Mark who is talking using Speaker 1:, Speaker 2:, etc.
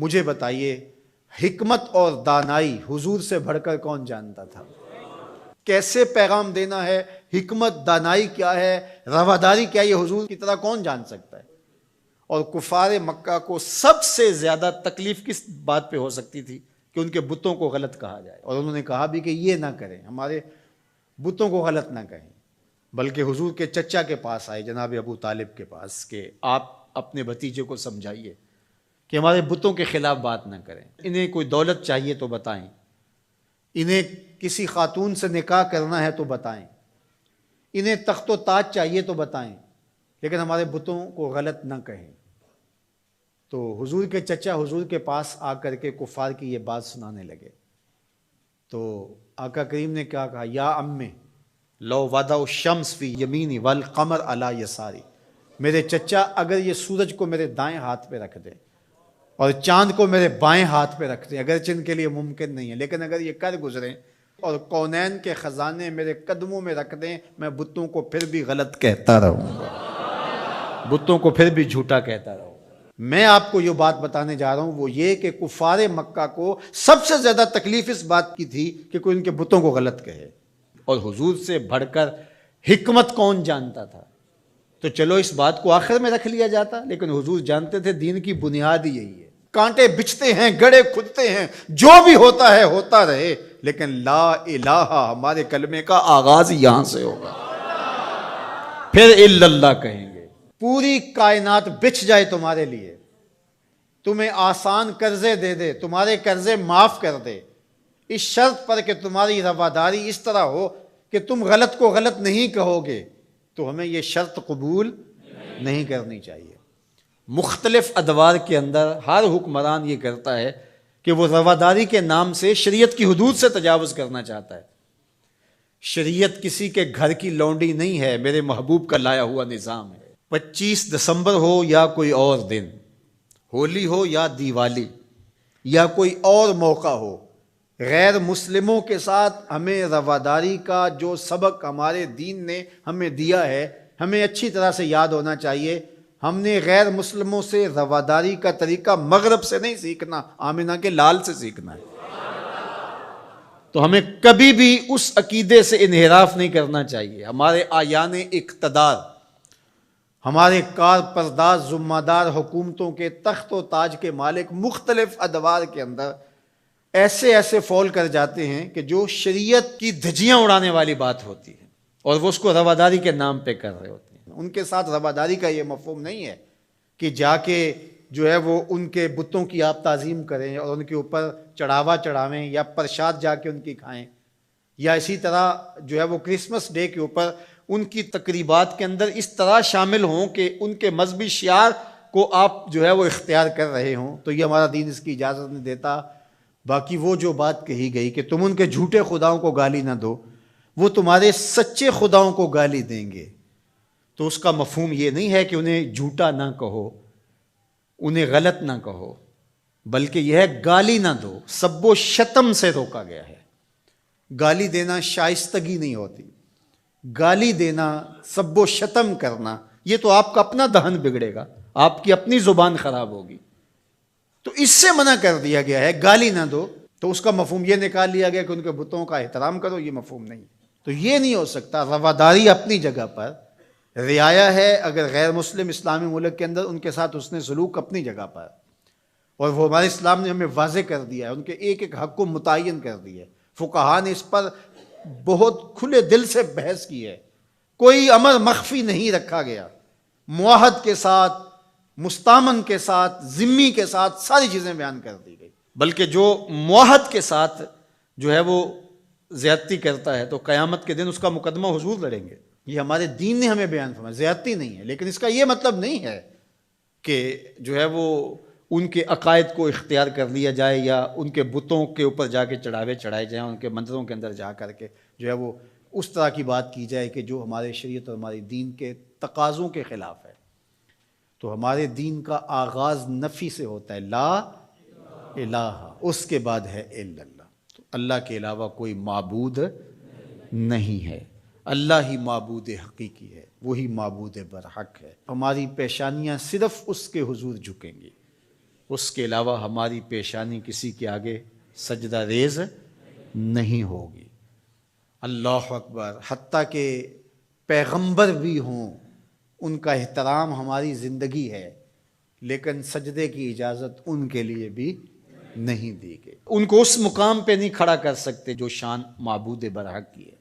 Speaker 1: مجھے بتائیے حکمت اور دانائی حضور سے بڑھ کر کون جانتا تھا؟ کیسے پیغام دینا ہے، حکمت دانائی کیا ہے، رواداری کیا ہے، یہ حضور کی طرح کون جان سکتا ہے؟ اور کفار مکہ کو سب سے زیادہ تکلیف کس بات پہ ہو سکتی تھی کہ ان کے بتوں کو غلط کہا جائے، اور انہوں نے کہا بھی کہ یہ نہ کریں، ہمارے بتوں کو غلط نہ کہیں، بلکہ حضور کے چچا کے پاس آئے، جناب ابو طالب کے پاس، کہ آپ اپنے بھتیجے کو سمجھائیے کہ ہمارے بتوں کے خلاف بات نہ کریں، انہیں کوئی دولت چاہیے تو بتائیں، انہیں کسی خاتون سے نکاح کرنا ہے تو بتائیں، انہیں تخت و تاج چاہیے تو بتائیں، لیکن ہمارے بتوں کو غلط نہ کہیں۔ تو حضور کے چچا حضور کے پاس آ کر کے کفار کی یہ بات سنانے لگے، تو آقا کریم نے کیا کہا، یا امّ لو وضع الشمس فی یمینی والقمر علی یساری، میرے چچا اگر یہ سورج کو میرے دائیں ہاتھ پہ رکھ دیں اور چاند کو میرے بائیں ہاتھ پہ رکھ دیں، اگرچہ ان کے لیے ممکن نہیں ہے، لیکن اگر یہ کر گزریں اور کونین کے خزانے میرے قدموں میں رکھ دیں، میں بتوں کو پھر بھی غلط کہتا رہوں گا، بتوں کو پھر بھی جھوٹا کہتا رہوں گا۔ میں آپ کو یہ بات بتانے جا رہا ہوں وہ یہ کہ کفار مکہ کو سب سے زیادہ تکلیف اس بات کی تھی کہ کوئی ان کے بتوں کو غلط کہے، اور حضور سے بڑھ کر حکمت کون جانتا تھا؟ تو چلو اس بات کو آخر میں رکھ لیا جاتا، لیکن حضور جانتے تھے دین کی بنیاد ہی یہی ہے، کانٹے بچھتے ہیں، گڑھے کھدتے ہیں، جو بھی ہوتا ہے ہوتا رہے، لیکن لا الہ ہمارے کلمے کا آغاز یہاں سے ہوگا، پھر الا اللہ کہیں گے۔ پوری کائنات بچھ جائے تمہارے لیے، تمہیں آسان قرضے دے دے، تمہارے قرضے معاف کر دے، اس شرط پر کہ تمہاری رواداری اس طرح ہو کہ تم غلط کو غلط نہیں کہو گے، تو ہمیں یہ شرط قبول نہیں کرنی چاہیے۔ مختلف ادوار کے اندر ہر حکمران یہ کرتا ہے کہ وہ رواداری کے نام سے شریعت کی حدود سے تجاوز کرنا چاہتا ہے۔ شریعت کسی کے گھر کی لونڈی نہیں ہے، میرے محبوب کا لایا ہوا نظام ہے۔ 25 دسمبر ہو یا کوئی اور دن، ہولی ہو یا دیوالی یا کوئی اور موقع ہو، غیر مسلموں کے ساتھ ہمیں رواداری کا جو سبق ہمارے دین نے ہمیں دیا ہے ہمیں اچھی طرح سے یاد ہونا چاہیے۔ ہم نے غیر مسلموں سے رواداری کا طریقہ مغرب سے نہیں سیکھنا، آمنہ کے لال سے سیکھنا ہے۔ تو ہمیں کبھی بھی اس عقیدے سے انحراف نہیں کرنا چاہیے۔ ہمارے آیان اقتدار، ہمارے کار پرداز ذمہ دار حکومتوں کے تخت و تاج کے مالک مختلف ادوار کے اندر ایسے فول کر جاتے ہیں کہ جو شریعت کی دھجیاں اڑانے والی بات ہوتی ہے، اور وہ اس کو رواداری کے نام پہ کر رہے ہوتے ہیں۔ ان کے ساتھ رواداری کا یہ مفہوم نہیں ہے کہ جا کے جو ہے وہ ان کے بتوں کی آپ تعظیم کریں اور ان کے اوپر چڑھاوا چڑھاویں یا پرشاد جا کے ان کی کھائیں، یا اسی طرح جو ہے وہ کرسمس ڈے کے اوپر ان کی تقریبات کے اندر اس طرح شامل ہوں کہ ان کے مذہبی شعار کو آپ جو ہے وہ اختیار کر رہے ہوں، تو یہ ہمارا دین اس کی اجازت نہیں دیتا۔ باقی وہ جو بات کہی گئی کہ تم ان کے جھوٹے خداؤں کو گالی نہ دو، وہ تمہارے سچے خداؤں کو گالی دیں گے، تو اس کا مفہوم یہ نہیں ہے کہ انہیں جھوٹا نہ کہو، انہیں غلط نہ کہو، بلکہ یہ ہے گالی نہ دو۔ سب و شتم سے روکا گیا ہے۔ گالی دینا شائستگی نہیں ہوتی، گالی دینا، سب و شتم کرنا، یہ تو آپ کا اپنا دہن بگڑے گا، آپ کی اپنی زبان خراب ہوگی، تو اس سے منع کر دیا گیا ہے گالی نہ دو۔ تو اس کا مفہوم یہ نکال لیا گیا کہ ان کے بتوں کا احترام کرو، یہ مفہوم نہیں۔ تو یہ نہیں ہو سکتا۔ رواداری اپنی جگہ پر، رعایا ہے اگر غیر مسلم اسلامی ملک کے اندر ان کے ساتھ حسن سلوک اپنی جگہ پر، اور وہ ہمارے اسلام نے ہمیں واضح کر دیا ہے، ان کے ایک ایک حق کو متعین کر دیا ہے۔ فقہا نے اس پر بہت کھلے دل سے بحث کی ہے، کوئی امر مخفی نہیں رکھا گیا، معاہد کے ساتھ، مستامن کے ساتھ، ذمی کے ساتھ ساری چیزیں بیان کر دی گئی، بلکہ جو معاہد کے ساتھ جو ہے وہ زیادتی کرتا ہے تو قیامت کے دن اس کا مقدمہ حضور لڑیں گے۔ یہ ہمارے دین نے ہمیں بیان فرمایا، زیادتی نہیں ہے، لیکن اس کا یہ مطلب نہیں ہے کہ جو ہے وہ ان کے عقائد کو اختیار کر لیا جائے یا ان کے بتوں کے اوپر جا کے چڑھاوے چڑھائے جائیں، ان کے مندروں کے اندر جا کر کے جو ہے وہ اس طرح کی بات کی جائے کہ جو ہمارے شریعت اور ہمارے دین کے تقاضوں کے خلاف ہے۔ تو ہمارے دین کا آغاز نفی سے ہوتا ہے، لا الہ، اس کے بعد ہے الا اللہ، تو اللہ کے علاوہ کوئی معبود نہیں ہے، اللہ ہی معبود حقیقی ہے، وہی معبود برحق ہے۔ ہماری پیشانیاں صرف اس کے حضور جھکیں گی، اس کے علاوہ ہماری پیشانی کسی کے آگے سجدہ ریز نہیں ہوگی۔ اللہ اکبر۔ حتیٰ کہ پیغمبر بھی ہوں، ان کا احترام ہماری زندگی ہے، لیکن سجدے کی اجازت ان کے لیے بھی نہیں دی گئی۔ ان کو اس مقام پہ نہیں کھڑا کر سکتے جو شان معبود برحق کی ہے۔